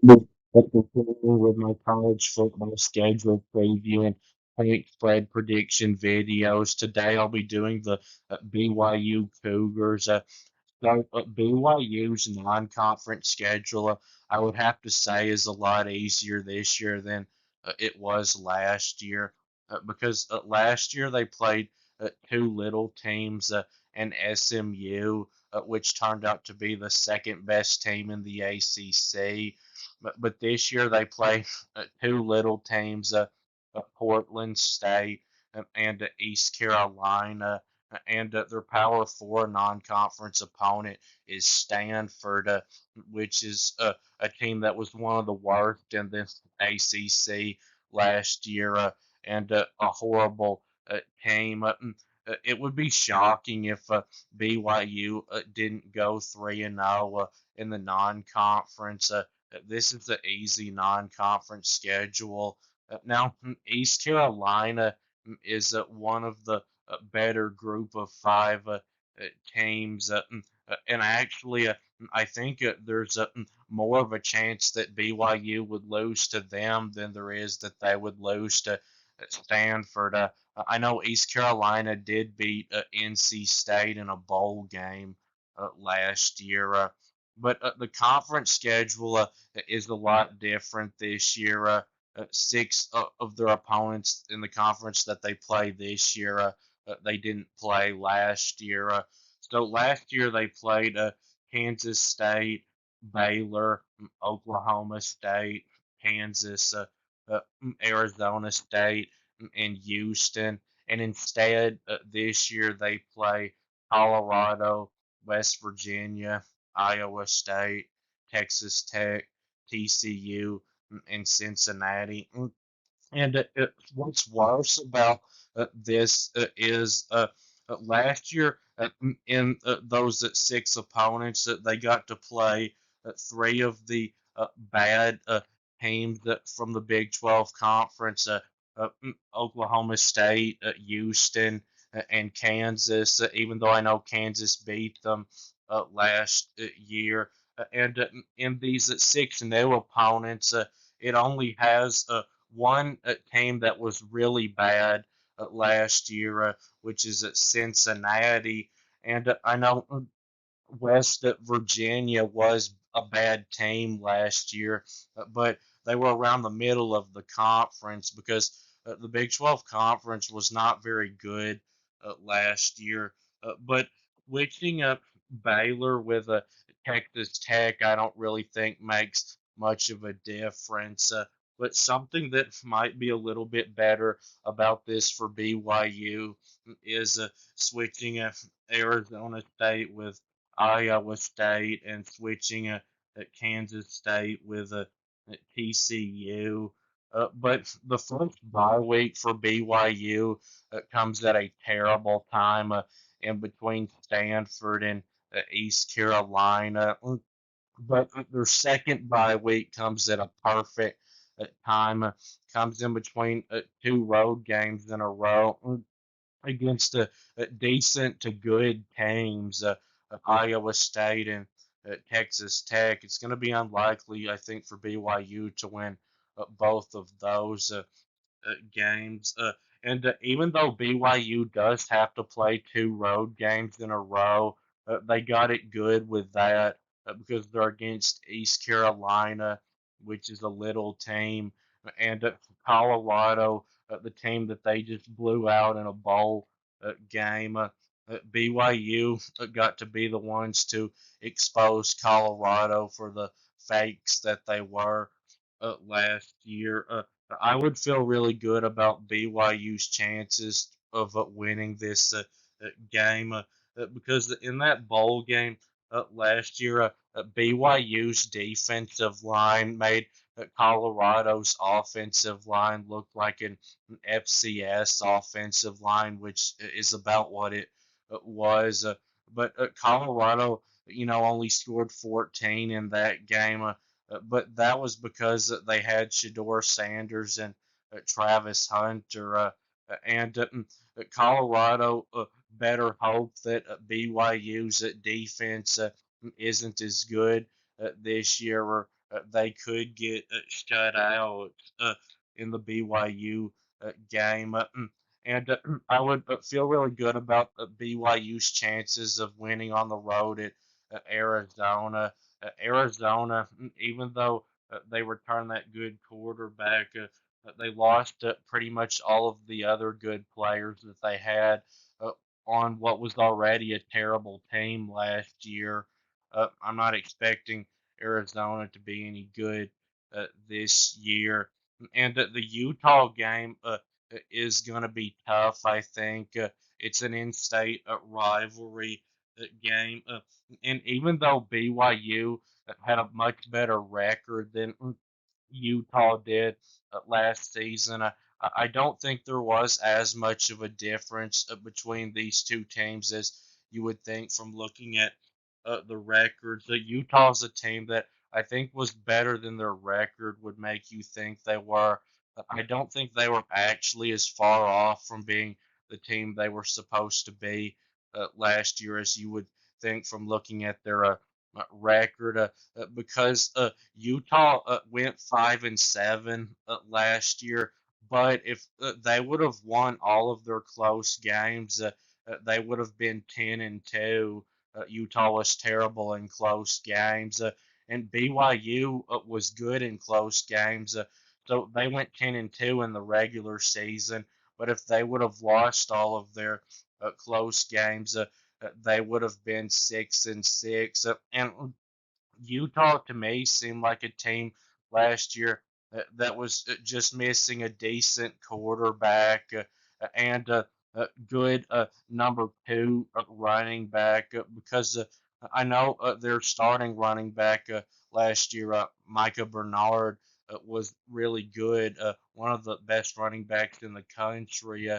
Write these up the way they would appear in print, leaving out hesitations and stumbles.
With with my college football schedule preview and point spread prediction videos. Today I'll be doing the BYU Cougars. So BYU's non-conference schedule, I would have to say, is a lot easier this year than it was last year. Because last year they played two little teams and SMU, which turned out to be the second best team in the ACC. But this year they play two little teams, Portland State and East Carolina, and their Power Four non-conference opponent is Stanford, which is a team that was one of the worst in the ACC last year, and a horrible team. It would be shocking if BYU didn't go 3-0 in the non-conference. This is an easy non-conference schedule. Now, East Carolina is one of the better group of five teams. And actually, I think there's more of a chance that BYU would lose to them than there is that they would lose to Stanford. I know East Carolina did beat NC State in a bowl game last year. But the conference schedule is a lot different this year. Six of their opponents in the conference that they play this year, they didn't play last year. So last year they played Kansas State, Baylor, Oklahoma State, Kansas, Arizona State, and Houston. And instead, this year they play Colorado, West Virginia, Iowa State, Texas Tech, TCU, and Cincinnati. And what's worse about this is last year in those six opponents that they got to play three of the bad teams from the Big 12 conference, Oklahoma State, Houston, and Kansas. Even though I know Kansas beat them last year, and in these six new opponents, it only has one team that was really bad last year, which is at Cincinnati. And I know West Virginia was a bad team last year, but they were around the middle of the conference because the Big 12 conference was not very good last year. But switching up Baylor with a Texas Tech, I don't really think makes much of a difference. But something that might be a little bit better about this for BYU is switching Arizona State with Iowa State and switching at Kansas State with at TCU. But the first bye week for BYU comes at a terrible time in between Stanford and East Carolina. But their second bye week comes at a perfect time. Comes in between two road games in a row against decent to good teams, Iowa State and Texas Tech. It's going to be unlikely, I think, for BYU to win both of those games. And even though BYU does have to play two road games in a row, they got it good with that because they're against East Carolina, which is a little team, and Colorado, the team that they just blew out in a bowl game. BYU got to be the ones to expose Colorado for the fakes that they were last year. I would feel really good about BYU's chances of winning this game because in that bowl game last year, BYU's defensive line made Colorado's offensive line look like an FCS offensive line, which is about what it was. But Colorado, only scored 14 in that game. But that was because they had Shador Sanders and Travis Hunter, and Colorado better hope that BYU's defense isn't as good this year, or they could get shut out in the BYU game. And I would feel really good about BYU's chances of winning on the road at Arizona. Arizona, even though they returned that good quarterback, they lost pretty much all of the other good players that they had uh, on what was already a terrible team last year. I'm not expecting Arizona to be any good this year. And the Utah game is going to be tough, I think. It's an in state rivalry game. And even though BYU had a much better record than Utah did last season. I don't think there was as much of a difference between these two teams as you would think from looking at the records. Utah's a team that I think was better than their record would make you think they were. I don't think they were actually as far off from being the team they were supposed to be last year as you would think from looking at their record. Because Utah went 5-7 last year, but if they would have won all of their close games, they would have been 10-2. Utah was terrible in close games, and BYU was good in close games. So they went 10-2 in the regular season. But if they would have lost all of their close games, they would have been 6-6. And Utah to me seemed like a team last year that was just missing a decent quarterback and a good number two running back because I know their starting running back last year, Micah Bernard, was really good, one of the best running backs in the country,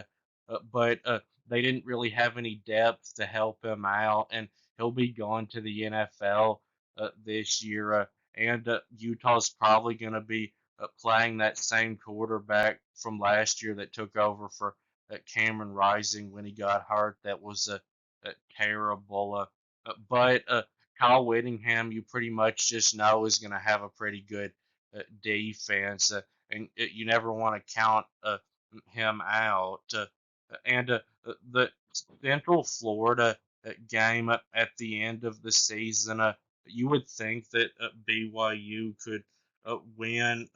but they didn't really have any depth to help him out, and he'll be going to the NFL this year. And Utah's probably going to be playing that same quarterback from last year that took over for Cameron Rising when he got hurt. That was terrible. But Kyle Whittingham, you pretty much just know is going to have a pretty good defense, and you never want to count him out. And the Central Florida game at the end of the season. You would think that BYU could win.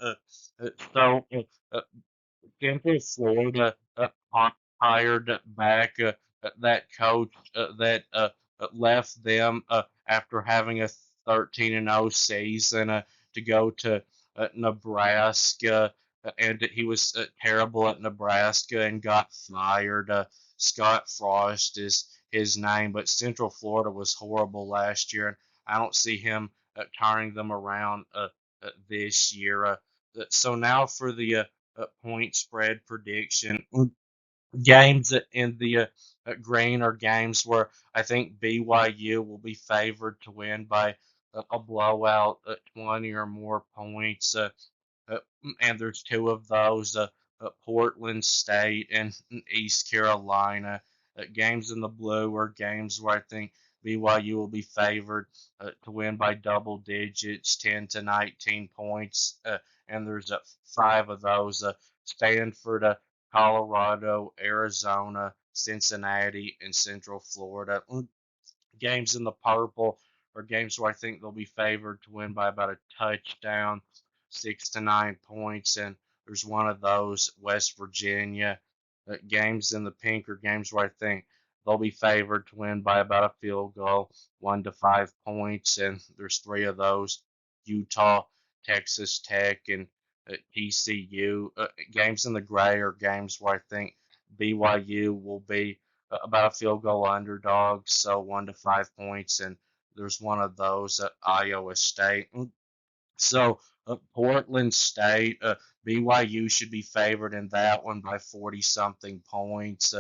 So Central Florida hired back that coach that left them after having a 13-0 season to go to Nebraska, and he was terrible at Nebraska and got fired. Scott Frost is his name, but Central Florida was horrible last year, and I don't see him turning them around this year. So now for the point spread prediction. Games in the green are games where I think BYU will be favored to win by a blowout, 20 or more points. Uh, and there's two of those, Portland State and East Carolina. Games in the blue are games where I think BYU will be favored to win by double digits, 10 to 19 points. And there's five of those, Stanford, Colorado, Arizona, Cincinnati, and Central Florida. Games in the purple are games where I think they'll be favored to win by about a touchdown, 6 to 9 points, and there's one of those, West Virginia. Games in the pink are games where I think they'll be favored to win by about a field goal, 1 to 5 points, and there's three of those, Utah, Texas Tech, and TCU. Games in the gray are games where I think BYU will be about a field goal underdog, so 1 to 5 points, and there's one of those at Iowa State. So Portland State, BYU should be favored in that one by 40 something points.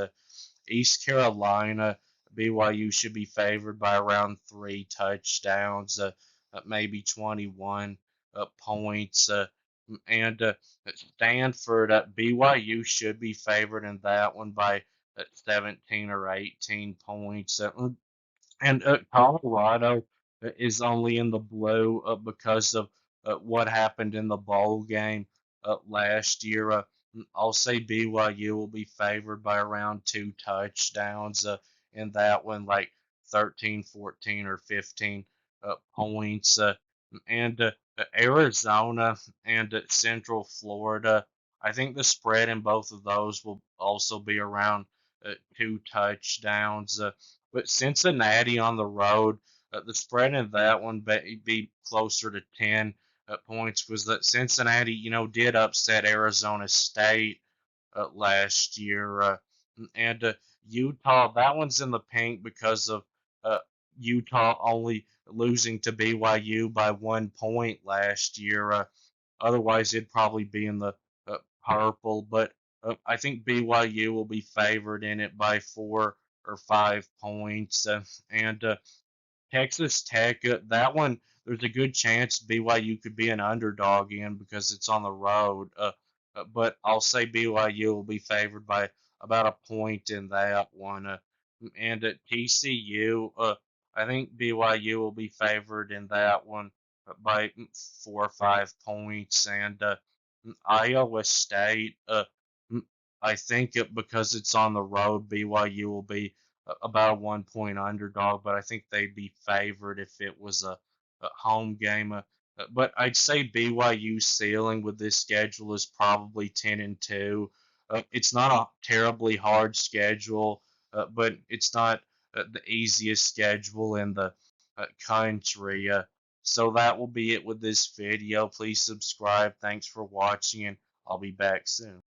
East Carolina, BYU should be favored by around 3 touchdowns, maybe 21 points. And Stanford, BYU should be favored in that one by 17 or 18 points. And Colorado is only in the blue because of what happened in the bowl game last year. I'll say BYU will be favored by around 2 touchdowns in that one, like 13, 14, or 15 points. And Arizona and Central Florida, I think the spread in both of those will also be around 2 touchdowns. But Cincinnati on the road, the spread in that one be closer to 10 points because that Cincinnati, did upset Arizona State last year. And Utah, that one's in the pink because of uh, Utah only losing to BYU by 1 point last year. Otherwise, it'd probably be in the purple. But I think BYU will be favored in it by 4 or 5 points. And Texas Tech, that one, there's a good chance BYU could be an underdog in because it's on the road. But I'll say BYU will be favored by about a point in that one. And at TCU, I think BYU will be favored in that one by 4 or 5 points. And Iowa State, I think because it's on the road, BYU will be about a 1 point underdog, but I think they'd be favored if it was a home game. But I'd say BYU ceiling with this schedule is probably 10-2. It's not a terribly hard schedule, but it's not the easiest schedule in the country. So that will be it with this video. Please subscribe. Thanks for watching, and I'll be back soon.